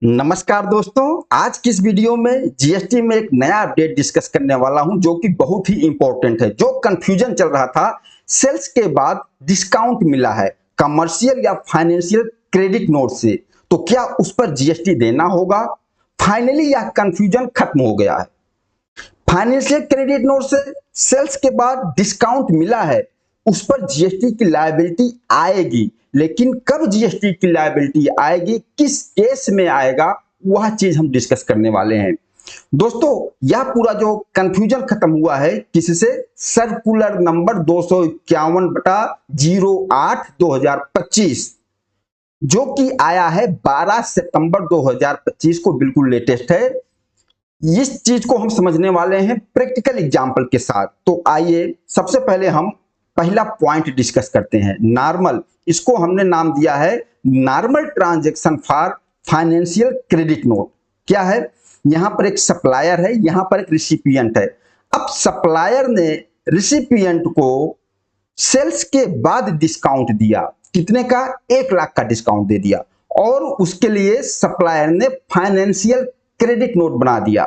नमस्कार दोस्तों, आज की इस वीडियो में जीएसटी में एक नया अपडेट डिस्कस करने वाला हूं जो कि बहुत ही इंपॉर्टेंट है। जो कंफ्यूजन चल रहा था, सेल्स के बाद डिस्काउंट मिला है कमर्शियल या फाइनेंशियल क्रेडिट नोट से, तो क्या उस पर जीएसटी देना होगा? फाइनली यह कंफ्यूजन खत्म हो गया है। फाइनेंशियल क्रेडिट नोट से सेल्स के बाद डिस्काउंट मिला है, उस पर जीएसटी की लायबिलिटी आएगी, लेकिन कब जीएसटी की लायबिलिटी आएगी, किस केस में आएगा, वह चीज हम डिस्कस करने वाले हैं। दोस्तों, यह पूरा जो कंफ्यूजन खत्म हुआ है किससे? सर्कुलर नंबर 251/08/2025 जो कि आया है 12 सितंबर 2025 को, बिल्कुल लेटेस्ट है। इस चीज को हम समझने वाले हैं प्रैक्टिकल एग्जांपल के साथ। तो आइए सबसे पहले हम पहला पॉइंट डिस्कस करते हैं, नॉर्मल। इसको हमने नाम दिया है normal transaction for financial credit note. क्या है? यहां पर एक सप्लायर है, यहां पर एक रिसिपिएंट है। अब सप्लायर ने रिसिपिएंट को सेल्स के बाद डिस्काउंट दिया, कितने का? 1 लाख का डिस्काउंट दे दिया, और उसके लिए सप्लायर ने फाइनेंशियल क्रेडिट नोट बना दिया।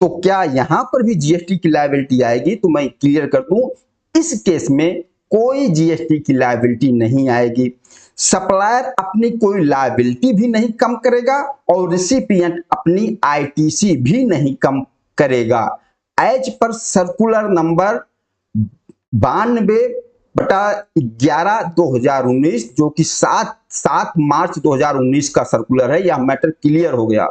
तो क्या यहां पर भी जीएसटी की लायबिलिटी आएगी? तो मैं क्लियर कर दूं, इस केस में कोई जीएसटी की लायबिलिटी नहीं आएगी। सप्लायर अपनी कोई लायबिलिटी भी नहीं कम करेगा और रिसिपिएंट अपनी आईटीसी भी नहीं कम करेगा। एज पर सर्कुलर नंबर 92/11/2019 जो कि 7 मार्च 2019 का सर्कुलर है। यह मैटर क्लियर हो गया।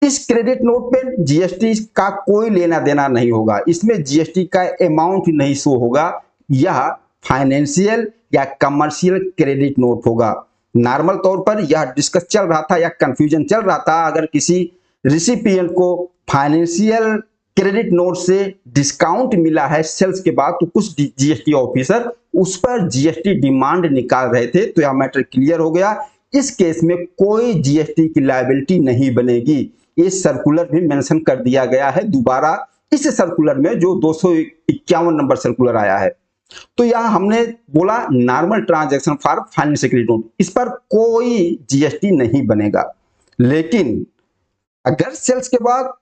इस क्रेडिट नोट पे जीएसटी का कोई लेना देना नहीं होगा, इसमें जीएसटी का अमाउंट नहीं शो होगा। यह फाइनेंशियल या कमर्शियल क्रेडिट नोट होगा। नॉर्मल तौर पर यह डिस्कस चल रहा था या कंफ्यूजन चल रहा था, अगर किसी रिसिपिएंट को फाइनेंशियल क्रेडिट नोट से डिस्काउंट मिला है सेल्स के बाद, तो कुछ जीएसटी ऑफिसर उस पर जीएसटी डिमांड निकाल रहे थे। तो यह मैटर क्लियर हो गया। इस केस में कोई जीएसटी की लायबिलिटी नहीं बनेगी। इस सर्कुलर भी मेंशन कर दिया गया है दोबारा इस सर्कुलर में, जो 251 नंबर सर्कुलर आया है। तो यहां हमने बोला normal transaction for financial credit note, इस पर कोई जीएसटी नहीं बनेगा। लेकिन अगर सेल्स के बाद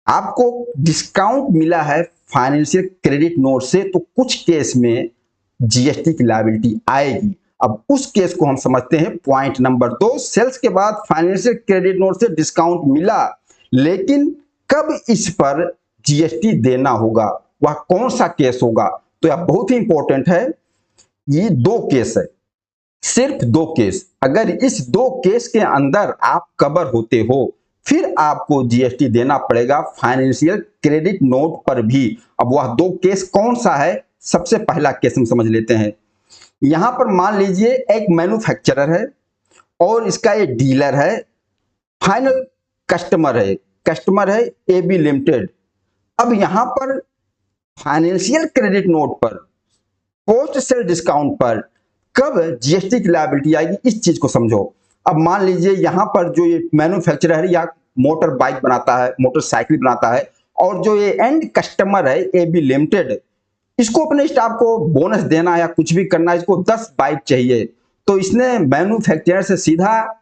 आपको डिस्काउंट मिला है फाइनेंशियल क्रेडिट नोट से, तो कुछ केस में जीएसटी की लायबिलिटी आएगी। अब उस केस को हम समझते हैं। पॉइंट नंबर 2, सेल्स के बाद फाइनेंशियल क्रेडिट नोट से डिस्काउंट मिला, लेकिन कब इस पर जीएसटी देना होगा, वह कौन सा केस होगा? तो यह बहुत ही इंपॉर्टेंट है। ये 2 केस है, सिर्फ 2 केस। अगर इस 2 केस के अंदर आप कवर होते हो, फिर आपको जीएसटी देना पड़ेगा फाइनेंशियल क्रेडिट नोट पर भी। अब वह 2 केस कौन सा है? सबसे पहला केस हम समझ लेते हैं। यहां पर मान लीजिए एक मैन्युफैक्चरर है और इसका एक डीलर है, फाइनल कस्टमर है एबी लिमिटेड। अब यहां पर फाइनेंशियल क्रेडिट नोट पर पोस्ट सेल डिस्काउंट पर कब जीएसटी की लायबिलिटी आएगी, इस चीज को समझो। अब मान लीजिए यहां पर जो ये मैन्युफैक्चरर है या मोटर बाइक बनाता है, मोटरसाइकिल बनाता है, और जो ये एंड कस्टमर है एबी लिमिटेड, इसको अपने स्टाफ को बोनस देना या कुछ भी करना, इसको 10 बाइक चाहिए। तो इसने मैन्युफैक्चरर से सीधा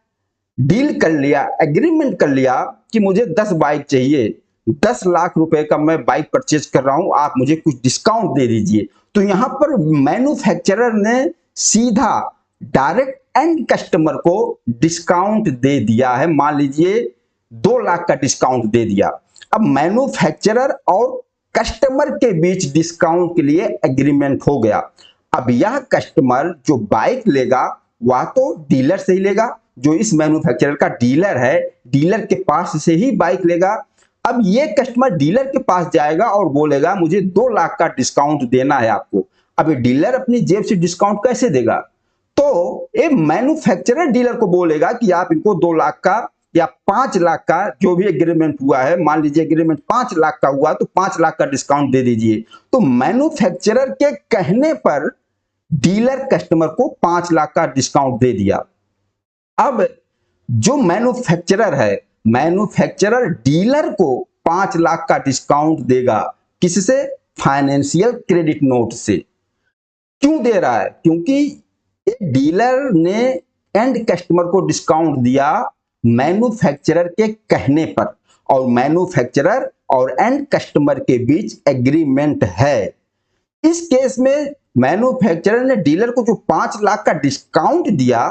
डील कर लिया, एग्रीमेंट कर लिया कि मुझे 10 बाइक चाहिए, 10 लाख रुपए का मैं बाइक परचेज कर रहा हूं, आप मुझे कुछ डिस्काउंट दे दीजिए। तो यहां पर मैन्युफैक्चरर ने सीधा डायरेक्ट एंड कस्टमर को डिस्काउंट दे दिया है। मान लीजिए 2 लाख का डिस्काउंट दे दिया। अब मैन्युफैक्चरर और कस्टमर के बीच डिस्काउंट के लिए एग्रीमेंट हो गया। अब यह कस्टमर जो बाइक लेगा वह तो डीलर से ही लेगा, जो इस मैन्युफैक्चरर का डीलर है, डीलर के पास से ही बाइक लेगा। अब ये कस्टमर डीलर के पास जाएगा और बोलेगा मुझे 2 लाख का डिस्काउंट देना है आपको। अब ये डीलर अपनी जेब से डिस्काउंट कैसे देगा? तो ये मैन्युफैक्चरर डीलर को बोलेगा कि आप इनको 2 लाख का या 5 लाख का, जो भी एग्रीमेंट हुआ है, मान लीजिए एग्रीमेंट 5 लाख का हुआ तो 5 लाख का डिस्काउंट दे दीजिए। तो मैन्युफैक्चरर के कहने पर डीलर कस्टमर को 5 लाख का डिस्काउंट दे दिया। अब जो मैन्युफैक्चरर है, मैन्युफैक्चरर डीलर को 5 लाख का डिस्काउंट देगा। किससे? फाइनेंशियल क्रेडिट नोट से। क्यों दे रहा है? क्योंकि डीलर ने एंड कस्टमर को डिस्काउंट दिया मैन्युफैक्चरर के कहने पर, और मैन्युफैक्चरर और एंड कस्टमर के बीच एग्रीमेंट है। इस केस में मैन्युफैक्चरर ने डीलर को जो 5 लाख का डिस्काउंट दिया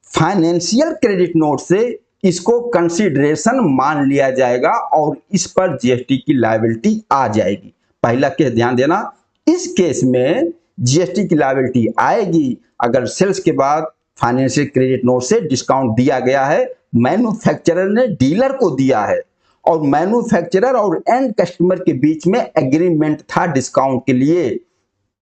फाइनेंशियल क्रेडिट नोट से, इसको कंसीडरेशन मान लिया जाएगा और इस पर जीएसटी की लायबिलिटी आ जाएगी। पहला केस ध्यान देना, इस केस में जीएसटी की लायबिलिटी आएगी अगर सेल्स के बाद फाइनेंशियल क्रेडिट नोट से डिस्काउंट दिया गया है, मैन्युफैक्चरर ने डीलर को दिया है और मैन्युफैक्चरर और एंड कस्टमर के बीच में एग्रीमेंट था डिस्काउंट के लिए।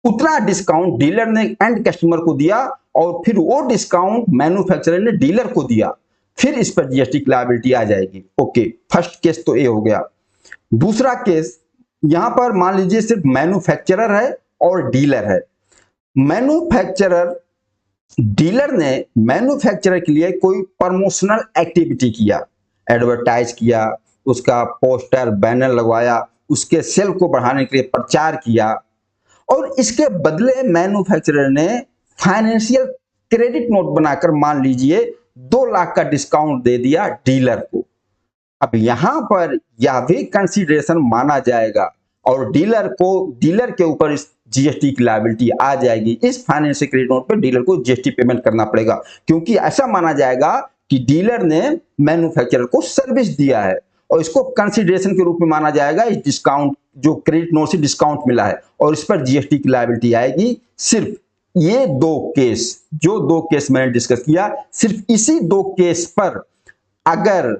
उतना डिस्काउंट डीलर ने एंड कस्टमर को दिया और फिर वो डिस्काउंट मैन्युफैक्चरर ने डीलर को दिया, फिर इस पर जीएसटी की लायबिलिटी आ जाएगी। ओके, फर्स्ट केस तो ये हो गया। दूसरा केस, यहां पर मान लीजिए सिर्फ मैन्युफैक्चरर है और डीलर है। मैन्युफैक्चरर, डीलर ने मैन्युफैक्चरर के लिए कोई प्रमोशनल एक्टिविटी किया, एडवर्टाइज किया, उसका पोस्टर बैनर लगवाया, उसके सेल को बढ़ाने के लिए प्रचार किया और इसके बदले मैन्युफैक्चरर ने फाइनेंशियल क्रेडिट नोट बनाकर मान लीजिए 2 लाख का डिस्काउंट दे दिया डीलर को। अब यहां पर यह भी कंसीडरेशन माना जाएगा और डीलर के ऊपर इस जीएसटी की लायबिलिटी आ जाएगी। इस फाइनेंशियल क्रेडिट नोट पर डीलर को जीएसटी पेमेंट करना पड़ेगा क्योंकि ऐसा माना जाएगा कि डीलर ने मैन्युफैक्चरर को सर्विस दिया है और इसको कंसीडरेशन के रूप में माना जाएगा। इस डिस्काउंट जो क्रेडिट नोट से डिस्काउंट मिला है और इस पर जीएसटी की लायबिलिटी आएगी। सिर्फ ये 2 केस, जो 2 केस मैंने डिस्कस किया, सिर्फ इसी 2 केस पर अगर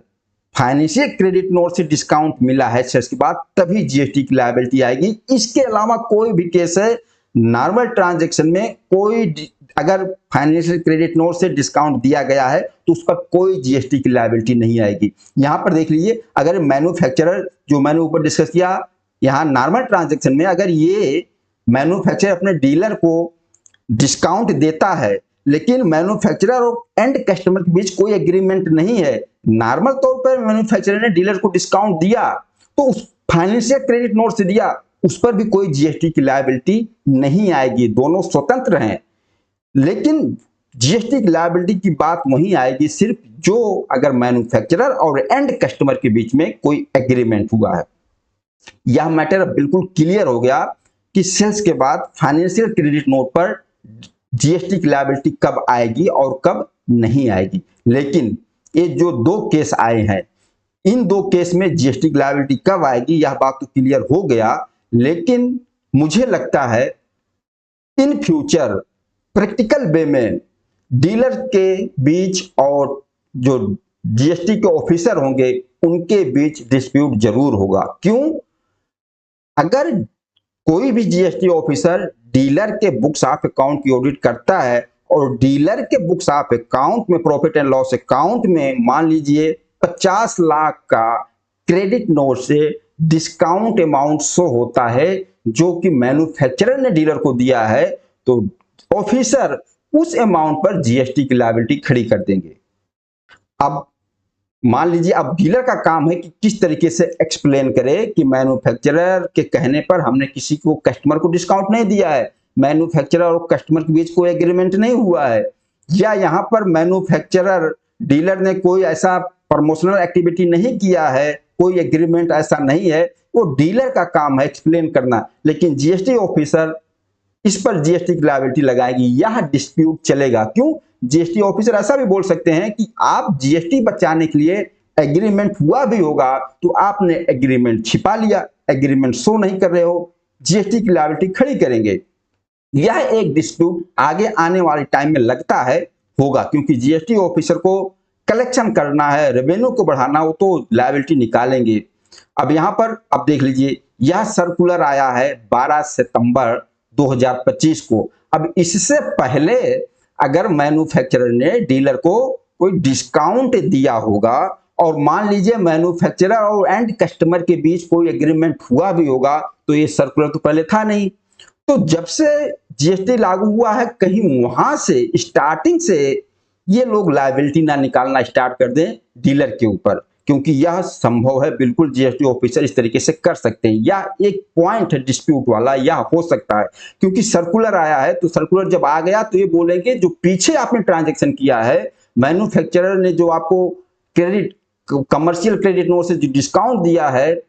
फाइनेंशियल क्रेडिट नोट से डिस्काउंट मिला है सेल्स के बाद तभी जीएसटी की लायबिलिटी आएगी। इसके अलावा कोई भी केस है नॉर्मल ट्रांजैक्शन में, कोई अगर फाइनेंशियल क्रेडिट नोट से डिस्काउंट दिया गया है तो उस पर कोई जीएसटी की लायबिलिटी नहीं आएगी। यहां पर देख लीजिए, अगर मैन्युफैक्चरर, जो मैंने ऊपर डिस्कस किया, यहां नॉर्मल ट्रांजैक्शन में अगर ये मैन्युफैक्चरर अपने डीलर को डिस्काउंट देता है लेकिन मैन्युफैक्चरर और एंड कस्टमर के बीच कोई एग्रीमेंट नहीं है, नॉर्मल तौर पर मैन्युफैक्चरर ने डीलर को डिस्काउंट दिया तो उस फाइनेंशियल क्रेडिट नोट से दिया, उस पर भी कोई जीएसटी की लायबिलिटी नहीं आएगी, दोनों स्वतंत्र हैं। लेकिन जीएसटी की लायबिलिटी की बात वहीं आएगी सिर्फ जो अगर मैन्युफैक्चरर और एंड कस्टमर के बीच में कोई एग्रीमेंट हुआ है। यह मैटर बिल्कुल क्लियर हो गया कि सेल्स के बाद फाइनेंशियल क्रेडिट नोट पर जीएसटी की लायबिलिटी कब आएगी और कब नहीं आएगी। लेकिन ये जो 2 केस आए हैं, इन 2 केस में जीएसटी की लायबिलिटी कब आएगी यह बात तो क्लियर हो गया। लेकिन मुझे लगता है इन फ्यूचर प्रैक्टिकल वे में डीलर के बीच और जो जीएसटी के ऑफिसर होंगे उनके बीच डिस्प्यूट जरूर होगा। क्यों? अगर कोई भी जीएसटी ऑफिसर डीलर के बुक्स ऑफ अकाउंट की ऑडिट करता है और डीलर के बुक्स ऑफ अकाउंट में, प्रॉफिट एंड लॉस अकाउंट में मान लीजिए 50 लाख का क्रेडिट नोट से डिस्काउंट अमाउंट शो होता है जो कि मैन्युफैक्चरर ने डीलर को दिया है, तो ऑफिसर उस अमाउंट पर जीएसटी की लायबिलिटी खड़ी कर देंगे। अब मान लीजिए, अब डीलर का काम है कि किस तरीके से एक्सप्लेन करे कि मैन्युफैक्चरर के कहने पर हमने किसी को, कस्टमर को डिस्काउंट नहीं दिया है, मैन्युफैक्चरर और कस्टमर के बीच कोई एग्रीमेंट नहीं हुआ है, या यहाँ पर मैन्युफैक्चरर डीलर ने कोई ऐसा प्रमोशनल एक्टिविटी नहीं किया है, कोई एग्रीमेंट ऐसा नहीं है। वो डीलर का काम है एक्सप्लेन करना, लेकिन जीएसटी ऑफिसर इस पर जीएसटी की लायबिलिटी लगाएगी, यह डिस्प्यूट चलेगा। क्यों? जीएसटी ऑफिसर ऐसा भी बोल सकते हैं कि आप जीएसटी बचाने के लिए एग्रीमेंट हुआ भी होगा तो आपने एग्रीमेंट छिपा लिया, एग्रीमेंट शो नहीं कर रहे हो, जीएसटी की लायबिलिटी खड़ी करेंगे। यह एक डिस्प्यूट आगे आने वाले टाइम में लगता है होगा, क्योंकि जीएसटी ऑफिसर को कलेक्शन करना है, रेवेन्यू को बढ़ाना हो तो लायबिलिटी निकालेंगे। अब यहां पर अब देख लीजिए, यह सर्कुलर आया है 12 सितंबर 2025 को। अब इससे पहले अगर मैन्युफैक्चरर ने डीलर को कोई डिस्काउंट दिया होगा और मान लीजिए मैन्युफैक्चरर और एंड कस्टमर के बीच कोई एग्रीमेंट हुआ भी होगा तो ये सर्कुलर तो पहले था नहीं। तो जब से जीएसटी लागू हुआ है कहीं वहां से स्टार्टिंग से ये लोग लायबिलिटी ना निकालना स्टार्ट कर दें डीलर के ऊपर, क्योंकि यह संभव है, बिल्कुल जीएसटी ऑफिसर इस तरीके से कर सकते हैं। या एक पॉइंट है डिस्प्यूट वाला, यह हो सकता है क्योंकि सर्कुलर आया है, तो सर्कुलर जब आ गया तो ये बोलेंगे जो पीछे आपने ट्रांजैक्शन किया है, मैन्युफैक्चरर ने जो आपको क्रेडिट कमर्शियल क्रेडिट नोट से जो डिस्काउंट दिया है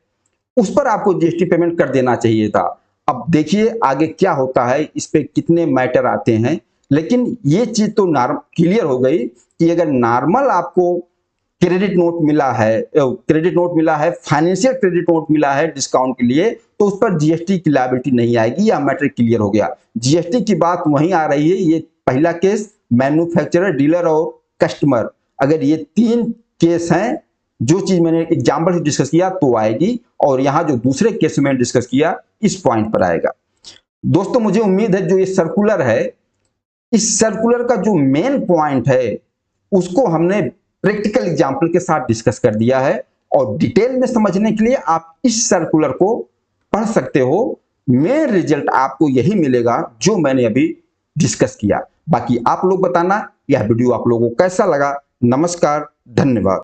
उस पर आपको जीएसटी पेमेंट कर देना चाहिए था। अब देखिए आगे क्या होता है, इस पे कितने मैटर आते हैं, लेकिन ये चीज तो क्लियर हो गई कि अगर नॉर्मल आपको क्रेडिट नोट मिला है, फाइनेंशियल क्रेडिट नोट मिला है डिस्काउंट के लिए, तो उस पर जीएसटी की लायबिलिटी नहीं आएगी, या मैटर क्लियर हो गया। जीएसटी की बात वहीं आ रही है, ये पहला केस मैन्युफैक्चरर, डीलर और कस्टमर, अगर ये 3 केस हैं, जो चीज मैंने एग्जाम्पल से डिस्कस किया तो आएगी, और यहाँ जो दूसरे केस में डिस्कस किया इस पॉइंट पर आएगा। दोस्तों मुझे उम्मीद है जो ये सर्कुलर है, इस सर्कुलर का जो मेन पॉइंट है उसको हमने प्रैक्टिकल एग्जाम्पल के साथ डिस्कस कर दिया है, और डिटेल में समझने के लिए आप इस सर्कुलर को पढ़ सकते हो। मेन रिजल्ट आपको यही मिलेगा जो मैंने अभी डिस्कस किया। बाकी आप लोग बताना यह वीडियो आप लोगों को कैसा लगा। नमस्कार, धन्यवाद।